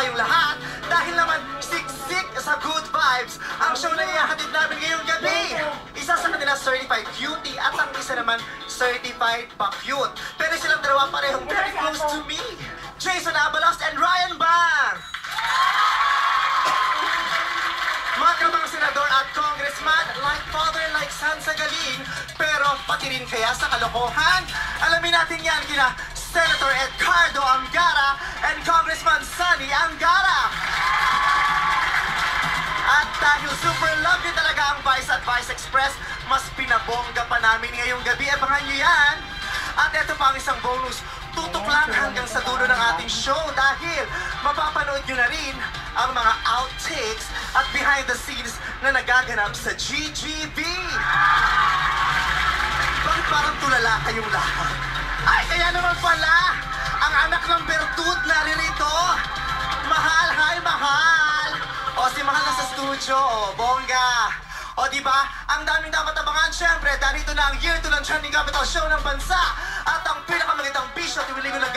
kayong lahat dahil naman siksik sa good vibes ang show na ihahatid namin ngayong gabi. Isa sa kanila certified cutie at ang isa naman certified pa-cute. Pero silang dalawa parehong very close to me. Jason Abalos and Ryan Bang! Mga kabang senador at congressman, like father, like son sa galing, pero pati rin kaya sa kalokohan. Alamin natin yan kina Senator Edgardo Angara and Congressman Sunny Angara. At dahil super lovely talaga ang Vice at Vice Express, mas pinabongga pa namin ngayong gabi. Abangan nyo yan. At ito pa ang isang bonus. Tutok lang hanggang sa dulo ng ating show dahil mapapanood nyo na rin ang mga outtakes at behind the scenes na nagaganap sa GGB. Bakit parang tulala kayong lahat? Ay, kaya naman pala, ang anak ng Bertud naririto. Mahal, hi, mahal. O, si Mahal na sa studio, o, bongga. O, diba? Ang daming dapat abangan, syempre, dahil ito na ang year 2 ng Trending Capital Show ng bansa. At ang pinakamagandang bisyo, tuwiling ng